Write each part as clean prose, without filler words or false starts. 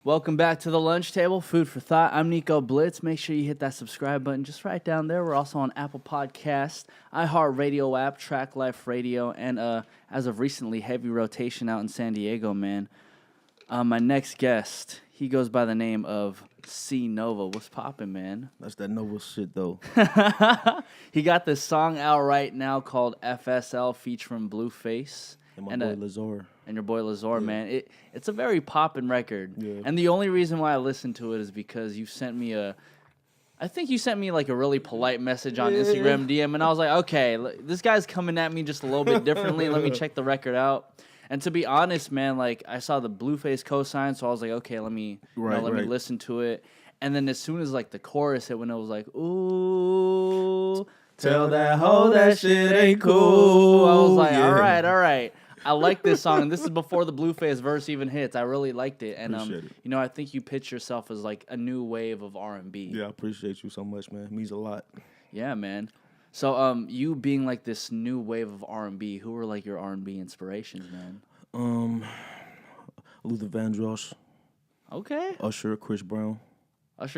Welcome back to the lunch table, food for thought. I'm Nico Blitz. Make sure you hit that subscribe button just right down there. We're also on Apple Podcasts, iHeartRadio app, Track Life Radio, and as of recently, heavy rotation out in San Diego, man. My next guest, he goes by the name of C Nova. What's poppin', man? That's that Nova shit, though. He got this song out right now called F.S.L. featuring Blueface. And my boy Lazor. And your boy Lazor, man. It's a very poppin' record. Yeah. And the only reason why I listened to it is because you sent me I think you sent me like a really polite message on Instagram DM, and I was like, okay, this guy's coming at me just a little bit differently. Let me check the record out. And to be honest, man, like I saw the Blueface cosign, so I was like, okay, let me me listen to it. And then as soon as like the chorus hit, when it was like, ooh, tell that hoe that shit ain't cool, I was like, all right. I like this song, and this is before the Blueface verse even hits. I really liked it, and you know, I think you pitch yourself as like a new wave of R&B. Yeah, I appreciate you so much, man. It means a lot. Yeah, man. So, you being like this new wave of R&B, who were like your R&B inspirations, man? Luther Vandross. Okay. Usher, Chris Brown.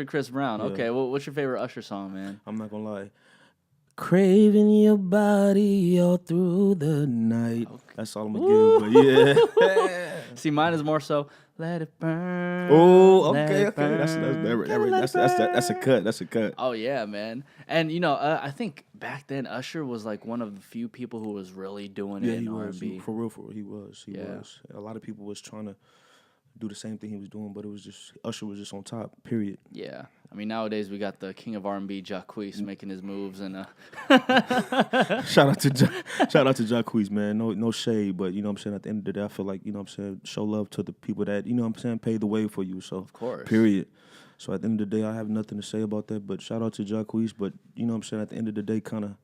Chris Brown. Yeah. Okay. Well, what's your favorite Usher song, man? I'm not gonna lie. Craving your body all through the night. Okay. That's all I'm gonna give, but yeah. See, mine is more so let it burn. Oh, okay. That's a cut. That's a cut. Oh yeah, man. And you know, I think back then Usher was like one of the few people who was really doing it in R&B. For real, he was. He was. A lot of people was trying to do the same thing he was doing, but it was just Usher was just on top. Period. Yeah. I mean, nowadays we got the king of R&B, Jacquees, making his moves, and shout out to Jacquees, man. No shade, but you know what I'm saying. At the end of the day, I feel like you know what I'm saying. Show love to the people that you know what I'm saying pay the way for you. So of course, period. So at the end of the day, I have nothing to say about that. But shout out to Jacquees. But you know what I'm saying. At the end of the day, kind of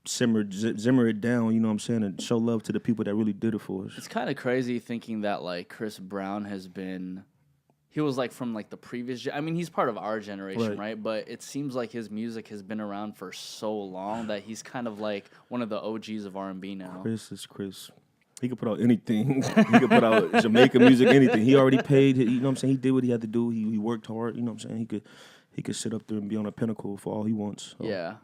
simmer it down. You know what I'm saying, and show love to the people that really did it for us. It's kind of crazy thinking that like Chris Brown has been. He was like from like the previous. I mean, he's part of our generation, right? But it seems like his music has been around for so long that he's kind of like one of the OGs of R&B now. Chris is Chris. He could put out anything. He could put out Jamaica music, anything. He already paid. You know what I'm saying? He did what he had to do. He worked hard. You know what I'm saying? He could sit up there and be on a pinnacle for all he wants. So. Yeah,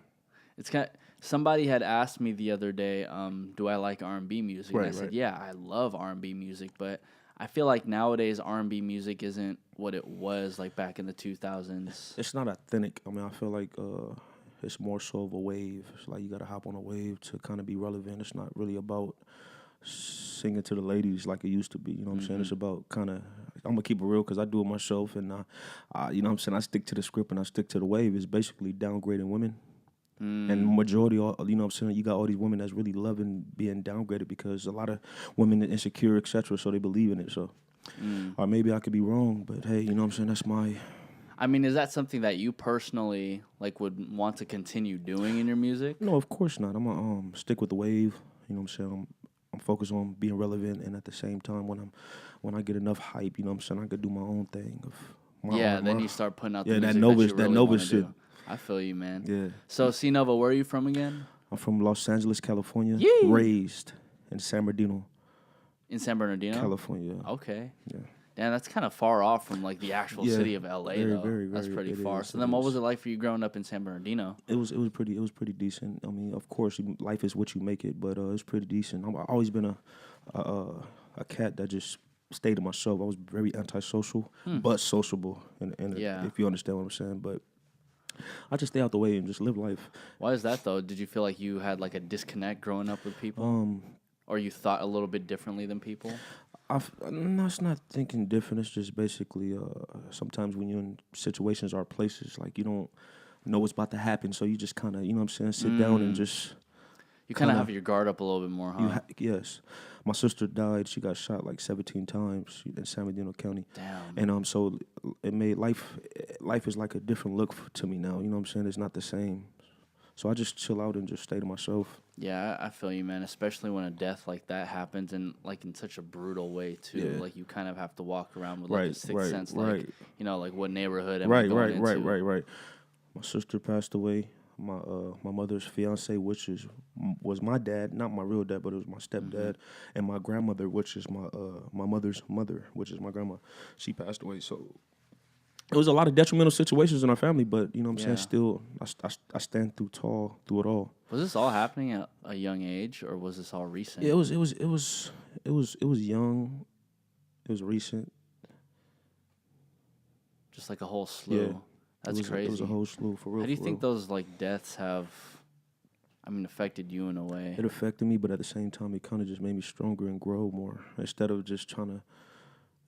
it's kind of. Somebody had asked me the other day, do I like R&B music? And I said, yeah, I love R&B music, but I feel like nowadays R&B music isn't what it was like back in the 2000s. It's not authentic. I mean, I feel like it's more so of a wave. It's like you got to hop on a wave to kind of be relevant. It's not really about singing to the ladies like it used to be. You know what I'm saying? It's about kind of, I'm going to keep it real because I do it myself. And, you know what I'm saying? I stick to the script and I stick to the wave. It's basically downgrading women. And majority, you know what I'm saying, you got all these women that's really loving being downgraded because a lot of women are insecure, etc., so they believe in it. So, or maybe I could be wrong, but hey, you know what I'm saying, that's my... I mean, is that something that you personally like would want to continue doing in your music? No, of course not. I'm going to stick with the wave, you know what I'm saying, I'm focused on being relevant, and at the same time, when I get enough hype, you know what I'm saying, I could do my own thing. Then you start putting out the music that Nova shit. I feel you, man. Yeah. So, C Nova, where are you from again? I'm from Los Angeles, California. Yee! Raised in San Bernardino. In San Bernardino? California. Okay. Yeah. Damn, that's kind of far off from like the actual city of LA, though. That's pretty far. So then, what was it like for you growing up in San Bernardino? It was pretty decent. I mean, of course, life is what you make it, but it's pretty decent. I've always been a cat that just stayed to myself. I was very antisocial, but sociable, and if you understand what I'm saying, but. I just stay out the way and just live life. Why is that, though? Did you feel like you had like a disconnect growing up with people? Or you thought a little bit differently than people? No, it's not thinking different. It's just basically sometimes when you're in situations or places, like you don't know what's about to happen. So you just kind of, you know what I'm saying, sit down and just... You kind of have your guard up a little bit more, huh? Yes. My sister died. She got shot like 17 times in San Bernardino County. Damn. And so it made life is like a different look to me now. You know what I'm saying? It's not the same. So I just chill out and just stay to myself. Yeah, I feel you, man. Especially when a death like that happens and like in such a brutal way too. Yeah. Like you kind of have to walk around with like a sixth sense, like you know, like what neighborhood am I going into? Right. My sister passed away. my mother's fiance, which was my dad, not my real dad, but it was my stepdad, and my grandmother, which is my mother's mother, which is my grandma. She passed away, so it was a lot of detrimental situations in our family. But you know what I'm saying. Still, I stand through it all. Was this all happening at a young age, or was this all recent? Yeah, it was young. It was recent. Just like a whole slew. Yeah. That's crazy. It was a whole slew, for real. How do you think those like deaths have, affected you in a way? It affected me, but at the same time, it kind of just made me stronger and grow more. Instead of just trying to,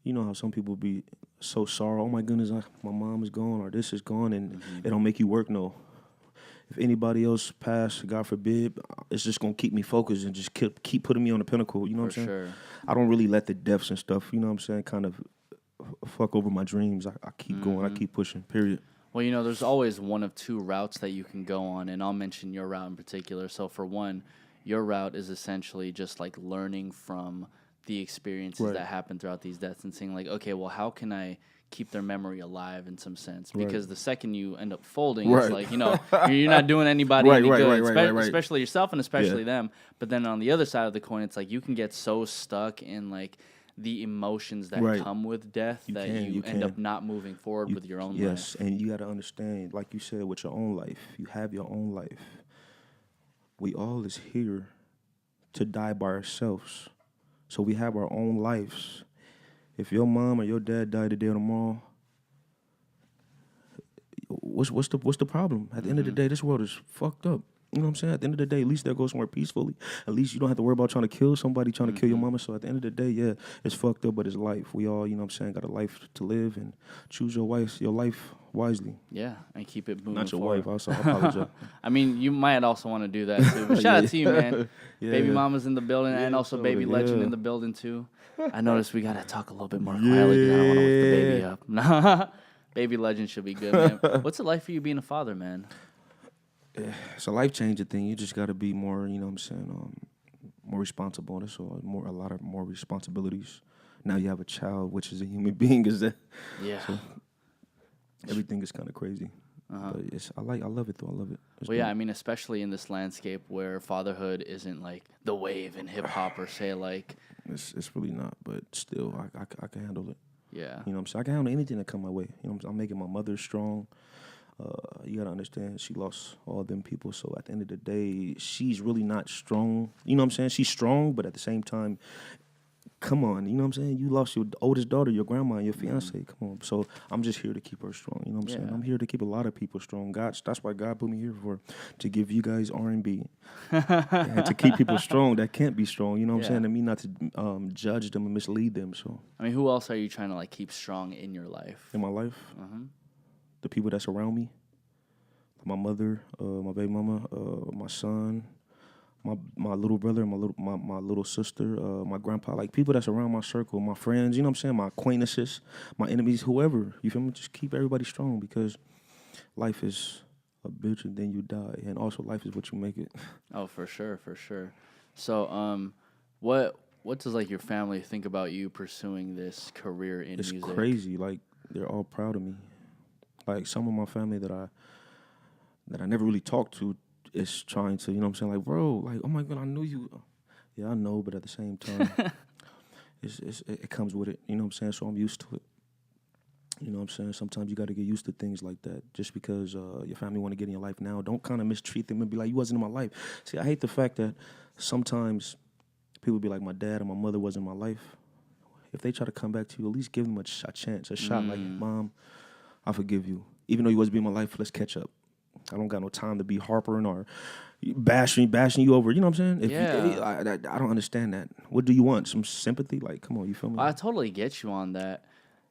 you know how some people be so sorry. Oh my goodness, my mom is gone or this is gone, and it don't make you work. No. If anybody else pass, God forbid, it's just gonna keep me focused and just keep putting me on the pinnacle. You know what I'm saying? Sure. I don't really let the deaths and stuff, you know what I'm saying, kind of fuck over my dreams. I keep going. I keep pushing. Period. Well, there's always one of two routes that you can go on, and I'll mention your route in particular. So for one, your route is essentially just like learning from the experiences that happen throughout these deaths and saying like, okay, well, how can I keep their memory alive in some sense? Because the second you end up folding, it's like, you're not doing anybody any good, especially yourself and especially them. But then on the other side of the coin, it's like you can get so stuck in like the emotions that come with death that you end up not moving forward with your own life. Yes, and you got to understand, like you said, with your own life, you have your own life. We all is here to die by ourselves. So we have our own lives. If your mom or your dad died today or tomorrow, what's the problem? At the end of the day, this world is fucked up. You know what I'm saying? At the end of the day, at least they'll go somewhere peacefully. At least you don't have to worry about trying to kill somebody, trying to kill your mama. So at the end of the day, yeah, it's fucked up, but it's life. We all, you know what I'm saying, got a life to live, and choose your life wisely. Yeah, and keep it moving Not your forward. wife, also, I apologize. You might also want to do that too. But shout out to you, man. Baby mama's in the building, and also baby legend in the building too. I noticed we got to talk a little bit more quietly because I don't want to wake the baby up. Baby legend should be good, man. What's it like for you being a father, man? It's a life-changing thing. You just got to be more, you know what I'm saying, more responsible. That's all. A lot of more responsibilities. Now you have a child, which is a human being. Is that? Yeah. So everything is kind of crazy. But I love it though. I love it. Well, yeah, especially in this landscape where fatherhood isn't like the wave in hip hop or say like. It's really not, but still, I can handle it. Yeah. You know what I'm saying? I can handle anything that come my way. You know what I'm making my mother strong. You gotta understand, she lost all them people. So at the end of the day, she's really not strong. You know what I'm saying? She's strong, but at the same time, come on. You know what I'm saying? You lost your oldest daughter, your grandma, and your fiance. Come on. So I'm just here to keep her strong. You know what I'm saying? I'm here to keep a lot of people strong. That's why God put me here to give you guys R&B and to keep people strong that can't be strong. You know what I'm saying? And me not to judge them and mislead them. So who else are you trying to like keep strong in your life? In my life. The people that's around me, my mother, my baby mama, my son, my little brother, my little sister, my grandpa, like people that's around my circle, my friends, you know what I'm saying, my acquaintances, my enemies, whoever, you feel me? Just keep everybody strong because life is a bitch and then you die, and also life is what you make it. Oh, for sure. So, what does like your family think about you pursuing this career in music? It's crazy. Like they're all proud of me. Like some of my family that I never really talked to is trying to, you know what I'm saying, like, bro, like, oh my God, I knew you. Yeah, I know, but at the same time, it comes with it, you know what I'm saying? So I'm used to it. You know what I'm saying? Sometimes you got to get used to things like that. Just because your family want to get in your life now, don't kind of mistreat them and be like, you wasn't in my life. See, I hate the fact that sometimes people be like, my dad and my mother wasn't in my life. If they try to come back to you, at least give them a chance, a shot. Like, Mom, I forgive you. Even though you wasn't in my life, let's catch up. I don't got no time to be harping or bashing you over. You know what I'm saying? I don't understand that. What do you want? Some sympathy? Like, come on, you feel me? I totally get you on that.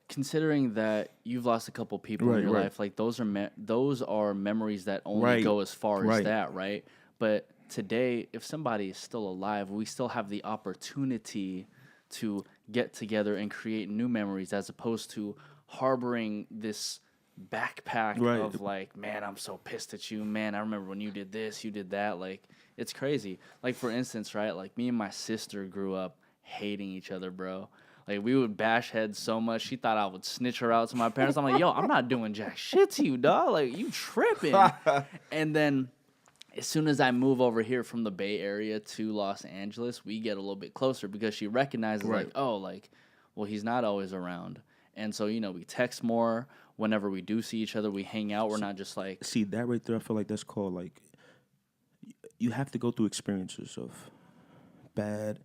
Considering that you've lost a couple people in your life, like those are memories that only go as far as that, right? But today, if somebody is still alive, we still have the opportunity to get together and create new memories as opposed to harboring this backpack of like, man, I'm so pissed at you, man, I remember when you did this, you did that. Like, it's crazy. Like, for instance, right, like me and my sister grew up hating each other, bro. Like, we would bash heads so much. She thought I would snitch her out to my parents. I'm like, yo, I'm not doing jack shit to you, dog. Like, you tripping. And then as soon as I move over here from the Bay Area to Los Angeles, we get a little bit closer because she recognizes, like, oh, like, well, he's not always around. And so, you know, we text more. Whenever we do see each other, we hang out. We're not just like... See, that right there, I feel like that's called, like, you have to go through experiences of bad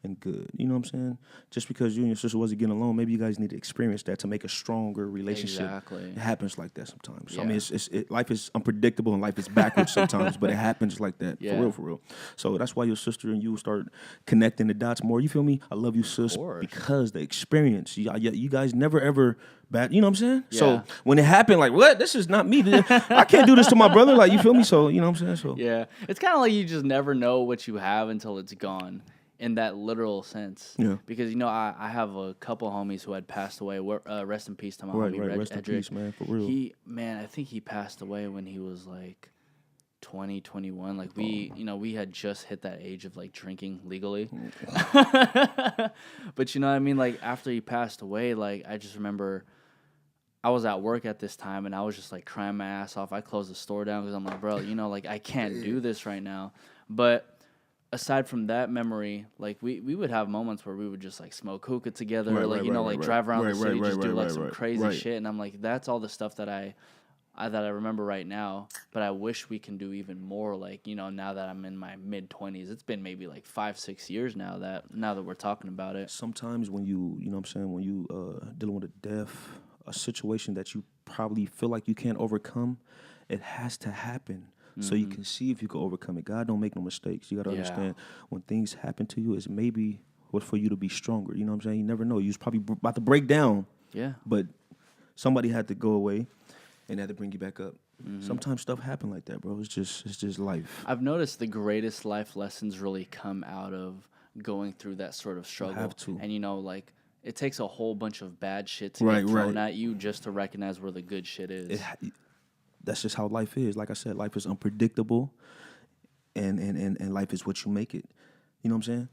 and good. You know what I'm saying? Just because you and your sister wasn't getting along, maybe you guys need to experience that to make a stronger relationship. Exactly. It happens like that sometimes. Yeah. I mean, life is unpredictable and life is backwards sometimes, but it happens like that. Yeah. For real. So that's why your sister and you start connecting the dots more. You feel me? I love you, sis, because the experience. You guys never, ever... bad, you know what I'm saying? Yeah. So when it happened, like, what? This is not me. I can't do this to my brother. Like, you feel me? So, you know what I'm saying? So yeah. It's kind of like you just never know what you have until it's gone in that literal sense. Yeah. Because, you know, I have a couple homies who had passed away. Rest in peace to my homie, rest in peace, man, for real. I think he passed away when he was, like, 20, 21. Like, we had just hit that age of, like, drinking legally. But, you know what I mean? Like, after he passed away, like, I just remember... I was at work at this time, and I was just, like, crying my ass off. I closed the store down because I'm like, bro, you know, like, I can't do this right now. But aside from that memory, like, we would have moments where we would just, like, smoke hookah together, drive around the city, just do, like, some crazy shit. And I'm like, that's all the stuff that I remember right now. But I wish we can do even more, like, you know, now that I'm in my mid-20s. It's been maybe, like, 5-6 years now that we're talking about it. Sometimes when you know what I'm saying, when you dealing with a death, a situation that you probably feel like you can't overcome, it has to happen so you can see if you can overcome it. God don't make no mistakes. You got to understand when things happen to you, it's maybe was for you to be stronger. You know what I'm saying? You never know. You was probably about to break down. Yeah. But somebody had to go away and had to bring you back up. Sometimes stuff happen like that, bro. It's just life. I've noticed the greatest life lessons really come out of going through that sort of struggle. You have to. And, you know, like, it takes a whole bunch of bad shit to get thrown at you just to recognize where the good shit is. That's just how life is. Like I said, life is unpredictable, and life is what you make it. You know what I'm saying?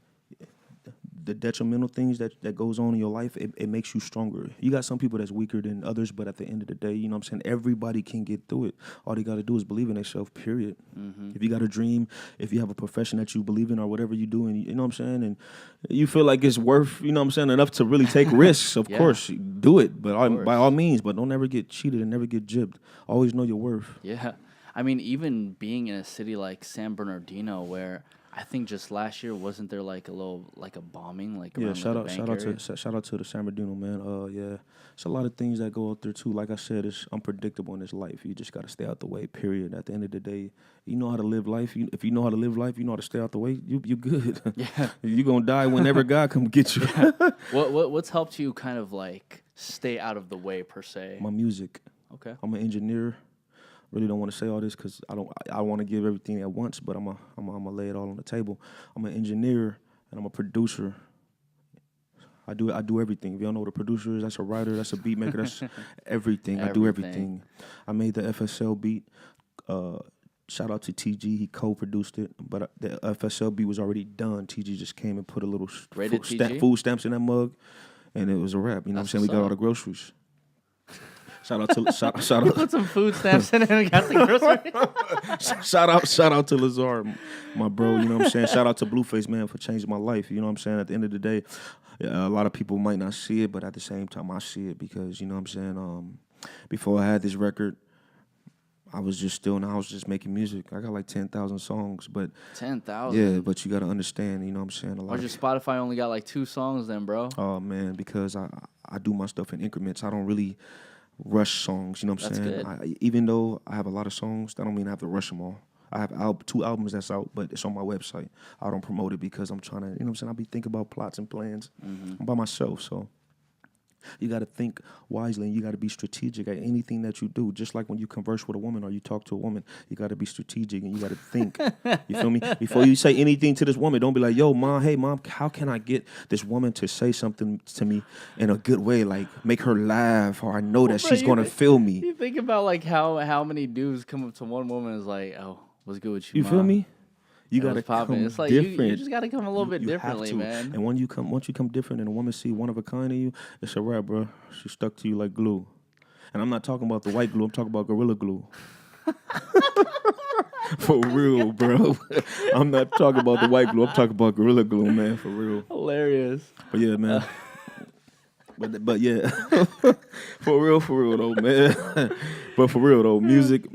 The detrimental things that goes on in your life, it makes you stronger. You got some people that's weaker than others, but at the end of the day, you know what I'm saying? Everybody can get through it. All they got to do is believe in themselves, period. If you got a dream, if you have a profession that you believe in or whatever you do, and you know what I'm saying, and you feel like it's worth, you know what I'm saying, enough to really take risks, of course, do it. But by all means, but don't ever get cheated and never get jibbed. Always know your worth. Yeah. I mean, even being in a city like San Bernardino where... I think just last year, wasn't there like a bombing? Like shout out to the San Bernardino, man. Yeah, it's a lot of things that go out there too. Like I said, it's unpredictable in this life. You just gotta stay out the way. Period. At the end of the day, you know how to live life. If you know how to live life, you know how to stay out the way. You good. Yeah, you gonna die whenever God come get you. What's helped you kind of like stay out of the way per se? My music. Okay. I'm an engineer. Really don't want to say all this because I want to give everything at once, but I'm gonna lay it all on the table. I'm an engineer and I'm a producer. I do everything. If y'all know what a producer is, that's a writer, that's a beat maker, that's everything. I do everything. I made the F.S.L beat. Shout out to TG, he co-produced it, but the F.S.L beat was already done. TG just came and put a little food stamps in that mug, and it was a wrap. You know what I'm saying? We got all the groceries. Shout out to Put some food stamps in it and got the grocery. shout out to Lazar, my bro. You know what I'm saying? Shout out to Blueface, man, for changing my life. You know what I'm saying? At the end of the day, a lot of people might not see it, but at the same time, I see it because you know what I'm saying. Before I had this record, I was just making music. I got like 10,000 songs, but 10,000. Yeah, but you got to understand. You know what I'm saying? Or your Spotify only got like 2 songs, then, bro? Oh man, because I do my stuff in increments. I don't really rush songs, you know what I'm saying? Even though I have a lot of songs, that don't mean I have to rush them all. I have 2 albums that's out, but it's on my website. I don't promote it because I'm trying to, you know what I'm saying? I be thinking about plots and plans. I'm by myself, so you got to think wisely and you got to be strategic at anything that you do. Just like when you converse with a woman or you talk to a woman, you got to be strategic and you got to think. You feel me? Before you say anything to this woman, don't be like, yo, mom, hey, mom, how can I get this woman to say something to me in a good way? Like make her laugh or I know that she's going to feel me. You think about like how many dudes come up to one woman and is like, oh, what's good with you, You mom? feel me? You It gotta was popping. come It's like different. you just gotta come a little bit You have differently, to. man. And once you come different, and a woman see one of a kind in you, it's a wrap, bro. She stuck to you like glue. And I'm not talking about the white glue. I'm talking about Gorilla Glue. For real, bro. I'm not talking about the white glue. I'm talking about Gorilla Glue, man. For real. Hilarious. But yeah, man. But yeah, for real though, man. But for real though, music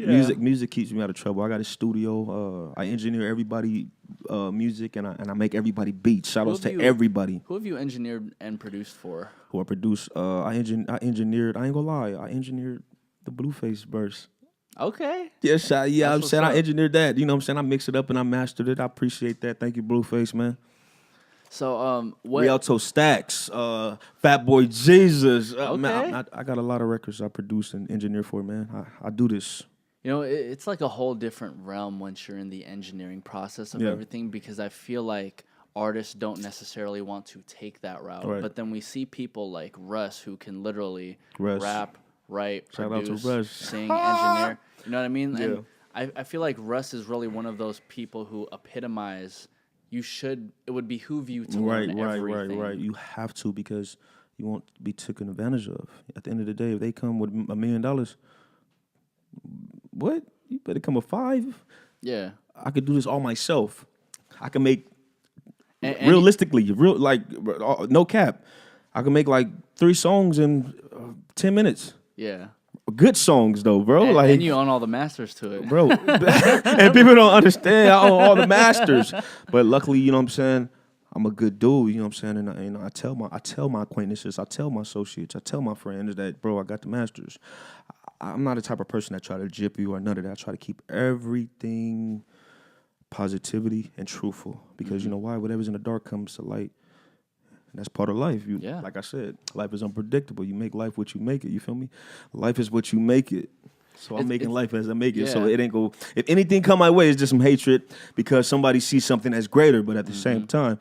keeps me out of trouble. I got a studio. I engineer everybody music, and I make everybody beats. Shout outs to everybody. Who have you engineered and produced for? Who I produce. I engineered. I ain't gonna lie. I engineered the Blueface verse. Okay. Yes, I'm saying up. I engineered that. You know what I'm saying? I mixed it up and I mastered it. I appreciate that. Thank you, Blueface, man. So, what? Rialto Stacks, Fat Boy Jesus. Okay. Man, I got a lot of records I produce and engineer for, man. I do this. You know, it's like a whole different realm once you're in the engineering process of everything, because I feel like artists don't necessarily want to take that route. Right. But then we see people like Russ who can literally Russ. rap, write, Shout out to produce, Russ. sing, engineer. You know what I mean? Yeah. And I feel like Russ is really one of those people who epitomize. It would behoove you to learn everything. Right. You have to, because you won't be taken advantage of. At the end of the day, if they come with $1 million, what? You better come with 5. Yeah. I could do this all myself. I can make realistically, no cap. I can make like 3 songs in 10 minutes. Yeah. Good songs though, bro. And you own all the masters to it, bro. And people don't understand. I own all the masters, but luckily, you know what I'm saying, I'm a good dude. You know what I'm saying, and I tell my acquaintances, I tell my associates, I tell my friends that, bro, I got the masters. I'm not the type of person that try to jip you or none of that. I try to keep everything positivity and truthful, because you know why? Whatever's in the dark comes to light. And that's part of life. Like I said, life is unpredictable. You make life what you make it. You feel me? Life is what you make it. So I'm making life as I make it. So it ain't go. If anything come my way, it's just some hatred because somebody sees something that's greater. But at the same time,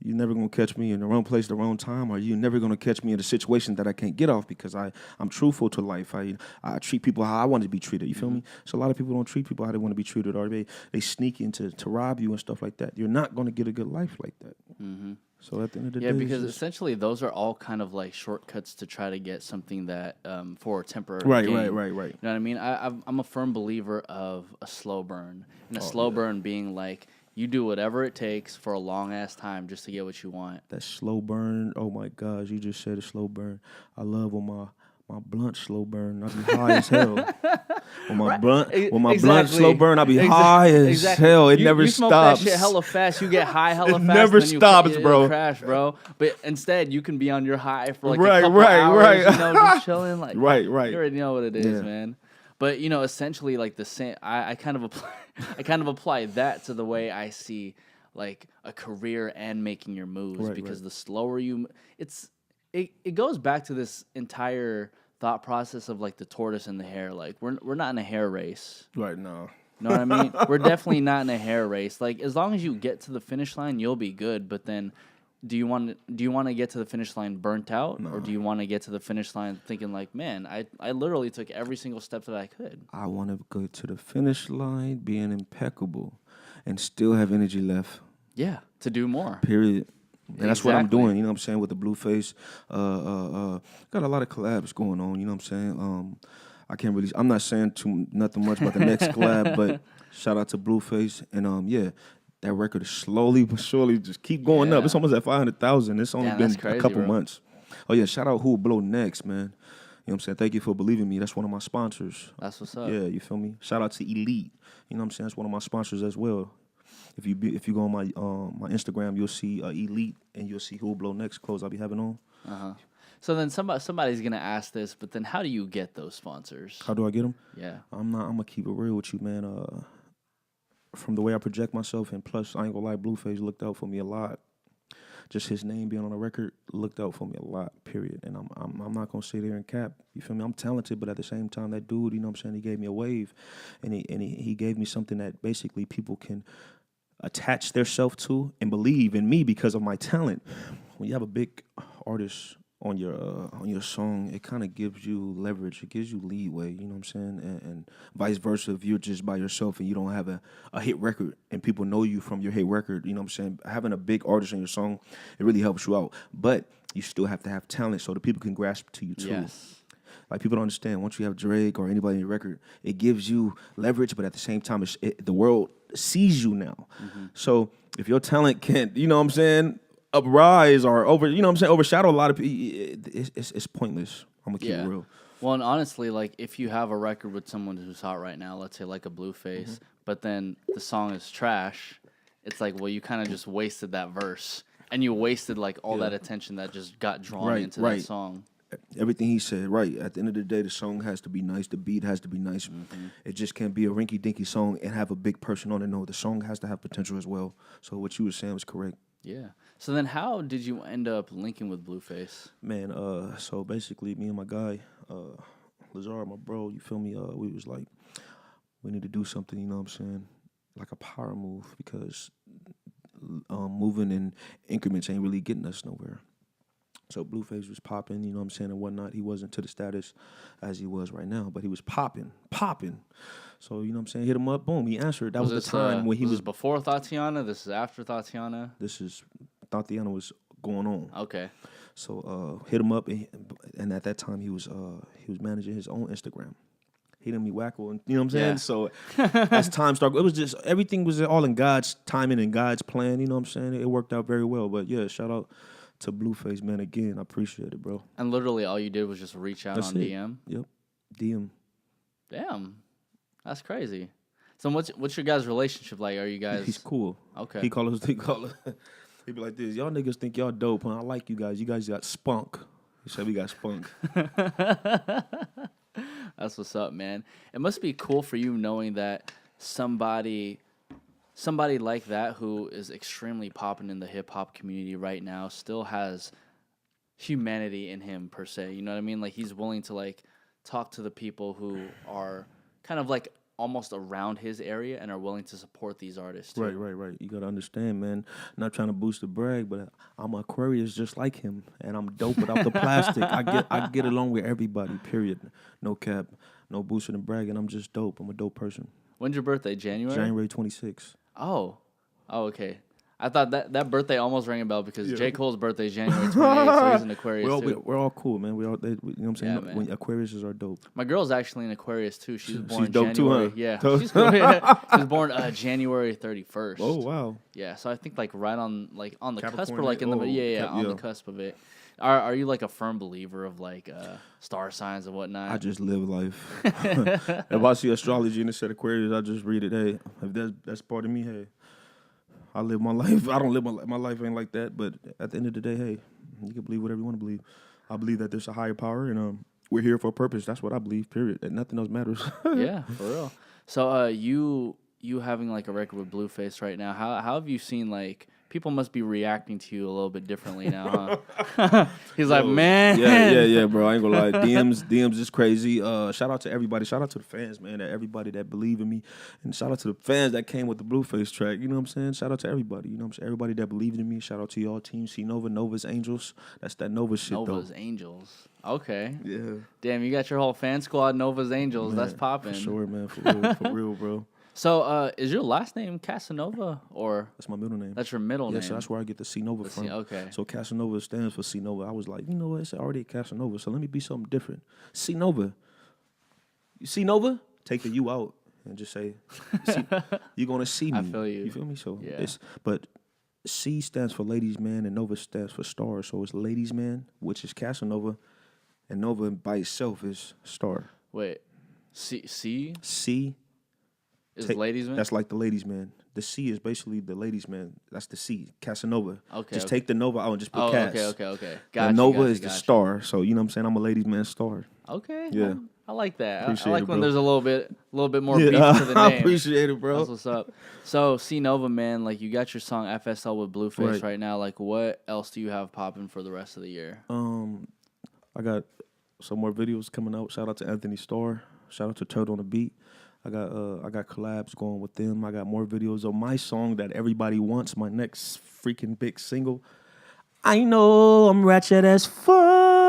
you're never gonna catch me in the wrong place, the wrong time, or you're never gonna catch me in a situation that I can't get off, because I'm truthful to life. I treat people how I want to be treated. You feel me? So a lot of people don't treat people how they want to be treated, or they sneak in to rob you and stuff like that. You're not gonna get a good life like that. So at the end of the day, because essentially those are all kind of like shortcuts to try to get something that for a temporary right. gain. You know what I mean? I'm a firm believer of a slow burn, and a slow burn being like you do whatever it takes for a long ass time just to get what you want. That slow burn, oh my gosh, you just said a slow burn. I love when my blunt slow burn, I be high as hell. When my blunt slow burn, I be high as hell. It never stops. You smoke that shit hella fast, you get high hella fast. Never stops, bro. Crash, bro. But instead, you can be on your high for like a couple hours, you know, just chilling. Like, right. You already know what it is, man. But you know, essentially, like the same. I kind of apply that to the way I see like a career and making your moves, because the slower it goes back to this entire thought process of like the tortoise and the hare. Like we're not in a hare race. Right now. Know what I mean? We're definitely not in a hare race. Like as long as you get to the finish line, you'll be good. But then do you want to get to the finish line burnt out? No. Or do you want to get to the finish line thinking like, man, I literally took every single step that I could. I want to go to the finish line being impeccable and still have energy left. Yeah, to do more. Period. And that's what I'm doing, you know what I'm saying, with the Blueface. Got a lot of collabs going on, you know what I'm saying. I'm not saying nothing much about the next collab, but shout out to Blueface. And that record is slowly but surely just keep going up. It's almost at 500,000. It's only been a couple months. Oh yeah, shout out Who Will Blow Next, man. You know what I'm saying? Thank you for believing me. That's one of my sponsors. That's what's up. Yeah, you feel me? Shout out to Elite. You know what I'm saying? That's one of my sponsors as well. If you go on my Instagram, you'll see Elite, and you'll see Who Will Blow Next clothes I'll be having on. So then somebody's gonna ask this, but then how do you get those sponsors? How do I get them? Yeah, I'm gonna keep it real with you, man. From the way I project myself, and plus I ain't gonna lie, Blueface looked out for me a lot. Just his name being on the record looked out for me a lot. Period. And I'm not gonna sit there and cap. You feel me? I'm talented, but at the same time, that dude, you know what I'm saying, he gave me a wave, and he gave me something that basically people can attach their self to and believe in me because of my talent. When you have a big artist on your song, it kind of gives you leverage. It gives you leeway. You know what I'm saying? And vice versa, if you're just by yourself and you don't have a hit record and people know you from your hit record, you know what I'm saying? Having a big artist on your song, it really helps you out. But you still have to have talent so the people can grasp to you too. Yes. Like, people don't understand. Once you have Drake or anybody in your record, it gives you leverage, but at the same time, the world sees you now. Mm-hmm. So if your talent can't, you know what I'm saying, uprise or overshadow a lot of people, it's pointless. I'm gonna keep it real. Well, and honestly, like, if you have a record with someone who's hot right now, let's say like a Blueface, but then the song is trash, it's like, well, you kind of just wasted that verse, and you wasted like all that attention that just got drawn into that song. Everything he said, right. At the end of the day, the song has to be nice. The beat has to be nice. Mm-hmm. It just can't be a rinky-dinky song and have a big person on it. No, the song has to have potential as well. So what you were saying was correct. Yeah. So then how did you end up linking with Blueface? Man, so basically me and my guy, Lazar, my bro, you feel me? We was like, we need to do something, you know what I'm saying? Like a power move, because moving in increments ain't really getting us nowhere. So Blueface was popping, you know what I'm saying, and whatnot. He wasn't to the status as he was right now, but he was popping. So, you know what I'm saying, hit him up, boom, he answered. That was the time when he was before Tatiana? This is after Tatiana? This is, Tatiana was going on. Okay. So hit him up, and at that time he was managing his own Instagram. He didn't be wacko, and you know what I'm saying? Yeah. So as time started, it was just, everything was all in God's timing and God's plan, you know what I'm saying? It worked out very well. But yeah, shout out to Blueface, man. Again, I appreciate it, bro. And literally all you did was just reach out on DM? Yep, DM. Damn, that's crazy. So what's your guys' relationship like? Are you guys... He's cool. Okay. He call us... He'd be like this, y'all niggas think y'all dope, huh? I like you guys. You guys got spunk. He said we got spunk. That's what's up, man. It must be cool for you knowing that somebody like that who is extremely popping in the hip-hop community right now still has humanity in him, per se. You know what I mean? Like, he's willing to, like, talk to the people who are kind of, like, almost around his area and are willing to support these artists, too. Right. You got to understand, man. Not trying to boost the brag, but I'm Aquarius just like him, and I'm dope without the plastic. I get along with everybody, period. No cap, no boosting and bragging. I'm just dope. I'm a dope person. When's your birthday, January? January 26th. Oh, okay. I thought that birthday almost rang a bell because J. Cole's birthday is January 28th, so he's an Aquarius, too. We're all cool, man. You know what I'm saying? Yeah, when Aquariuses are dope. My girl's actually an Aquarius, too. She's born dope January. Too, huh? Yeah, she's cool. Yeah. She was born January 31st. Oh, wow. Yeah, so I think like right on the Capricorn, cusp, or like in the on the cusp of it. Are you like a firm believer of like star signs and whatnot? I just live life. If I see astrology and it said Aquarius, I just read it. Hey, if that's part of me, hey, I live my life. I don't live my life ain't like that. But at the end of the day, hey, you can believe whatever you want to believe. I believe that there's a higher power, and we're here for a purpose. That's what I believe. Period. And nothing else matters. Yeah, for real. So you having like a record with Blueface right now, how have you seen, like, people must be reacting to you a little bit differently now, huh? He's like, man. Yeah, bro. I ain't gonna lie. DMs is crazy. Shout out to everybody. Shout out to the fans, man. Everybody that believe in me. And shout out to the fans that came with the Blueface track. You know what I'm saying? Shout out to everybody. You know what I'm saying? Everybody that believed in me. Shout out to y'all team. C Nova, Nova's Angels. That's that Nova shit, Nova's Angels. Okay. Yeah. Damn, you got your whole fan squad, Nova's Angels. Man, that's popping. For sure, man. For real, bro. So, is your last name Casanova, or that's my middle name? That's your middle name. Yeah, so that's where I get the C Nova from. Okay. So Casanova stands for C Nova. I was like, you know what? It's already a Casanova, so let me be something different. C Nova. You see Nova? Take the U out and just say, you're gonna see me. I feel you. You feel me? So yeah. But C stands for ladies man, and Nova stands for star. So it's ladies man, which is Casanova, and Nova by itself is star. Wait, C is ladies man? That's like the ladies man. The C is basically the ladies man. That's the C, Casanova. Okay. Just take the Nova out and just put Cas. Okay. Gotcha. Nova is the star. So you know what I'm saying? I'm a ladies man star. Okay. Yeah. I like that. Appreciate I like it, when bro. there's a little bit more beef to the name. I appreciate it, bro. That's what's up. So C Nova, man, like, you got your song F.S.L. with Blueface right now. Like, what else do you have popping for the rest of the year? I got some more videos coming out. Shout out to Anthony Starr. Shout out to Turtle on the Beat. I got collabs going with them. I got more videos of my song that everybody wants, my next freaking big single. I know I'm ratchet as fuck.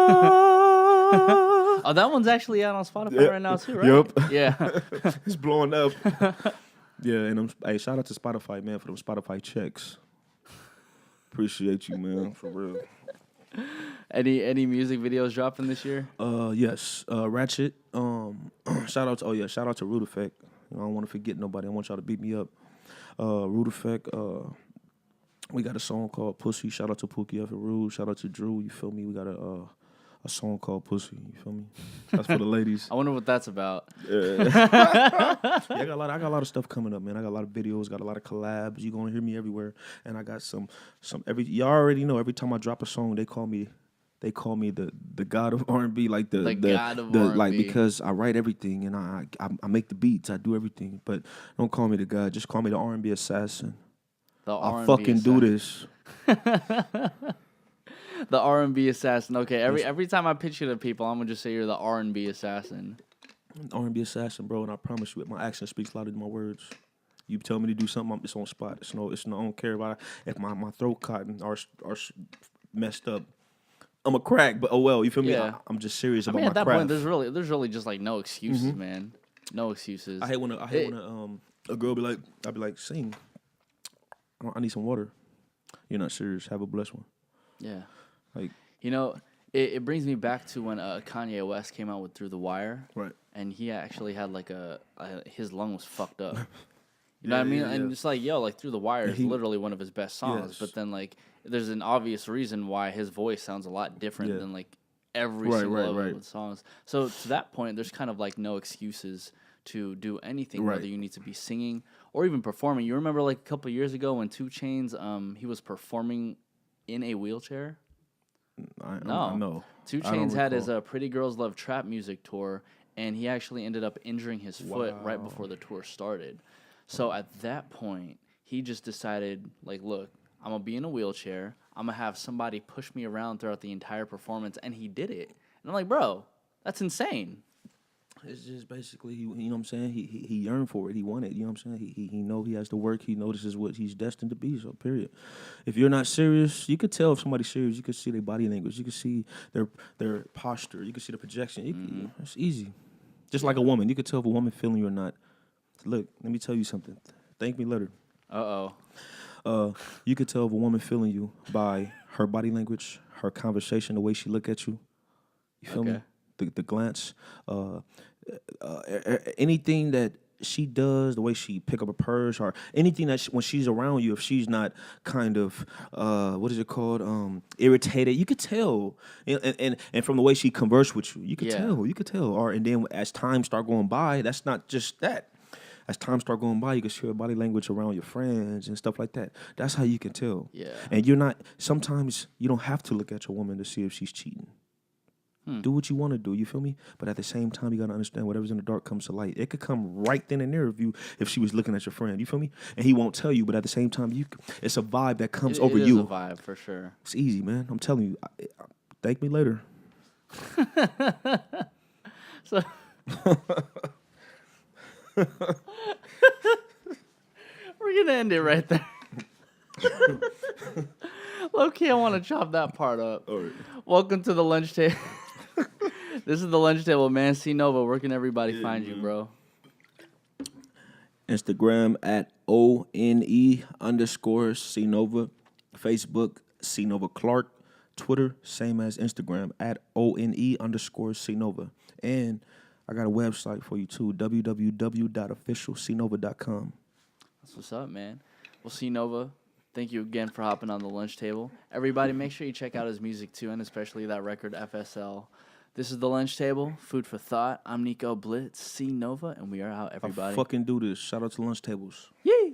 Oh, that one's actually out on Spotify right now too, right? Yep. Yeah. It's blowing up. Yeah, and hey, shout out to Spotify, man, for them Spotify checks. Appreciate you, man, for real. Any music videos dropping this year? Yes. Ratchet. Shout out to Root Effect. I don't want to forget nobody. I want y'all to beat me up. Root Effect. We got a song called Pussy. Shout out to Pookie F. and Rude. Shout out to Drew. You feel me? We got a song called Pussy. You feel me? That's for the ladies. I wonder what that's about. Yeah, I got a lot of stuff coming up, man. I got a lot of videos, got a lot of collabs. You gonna hear me everywhere, and I got some y'all already know. Every time I drop a song, they call me the god of R&B, like the god of R&B. like, because I write everything and I make the beats, I do everything. But don't call me the god, just call me the R&B assassin. I fucking do this. The R&B assassin. Okay, every time I pitch you to people, I'm gonna just say you're the R&B assassin. R&B assassin, bro, and I promise you, my action speaks louder than my words. You tell me to do something, it's on spot. It's no. I don't care about if my throat cotton are messed up. I'm a crack, but oh well. You feel me? Yeah. I'm just serious about at my that craft. point, there's really just like no excuses, man. No excuses. I hate when a girl be like, I'll be like, sing. I need some water. You're not serious. Have a blessed one. Yeah. Like, it brings me back to when Kanye West came out with Through the Wire. Right. And he actually had like his lung was fucked up. You know what I mean? And it's like, like Through the Wire is literally one of his best songs. Yes. But then like there's an obvious reason why his voice sounds a lot different than like every single of the songs. So to that point, there's kind of like no excuses to do anything, whether you need to be singing or even performing. You remember like a couple of years ago when 2 Chainz, he was performing in a wheelchair? No. 2 Chainz had his Pretty Girls Love Trap music tour, and he actually ended up injuring his foot right before the tour started. So at that point, he just decided, like, look, I'm going to be in a wheelchair. I'm going to have somebody push me around throughout the entire performance, and he did it. And I'm like, bro, that's insane. It's just basically, you know what I'm saying? He yearned for it. He wanted it. You know what I'm saying? He know he has to work. He knows this is what he's destined to be. So, period. If you're not serious, you could tell if somebody's serious. You could see their body language. You could see their posture. You could see the projection. It's easy. Just like a woman. You could tell if a woman feeling you or not. Look, let me tell you something. Thank me later. You could tell if a woman feeling you by her body language, her conversation, the way she look at you. You feel me? The glance, anything that she does, the way she pick up a purse, or anything that when she's around you, if she's not kind of what is it called, irritated, you could tell, and from the way she converse with you, you could tell. Or and then as time start going by, that's not just that. As time start going by, you can see her body language around your friends and stuff like that. That's how you can tell. Yeah. And sometimes you don't have to look at your woman to see if she's cheating. Do what you want to do, you feel me? But at the same time, you got to understand whatever's in the dark comes to light. It could come right then and there if she was looking at your friend, you feel me? And he won't tell you, but at the same time, it's a vibe that comes over you. It is a vibe, for sure. It's easy, man. I'm telling you. Thank me later. So... We're going to end it right there. Low-key, I want to chop that part up. All right. Welcome to the lunch table. This is the lunch table, man. C Nova, where can everybody find you, bro? Instagram at @ONE_C Nova. Facebook, C Nova Clark. Twitter, same as Instagram, at @ONE_C Nova. And I got a website for you, too, www.officialcnova.com. That's what's up, man. Well, C Nova, thank you again for hopping on the lunch table. Everybody, make sure you check out his music, too, and especially that record, F.S.L. This is the lunch table, food for thought. I'm Nico, Blitz, C Nova, and we are out, everybody. I fucking do this. Shout out to lunch tables. Yeah.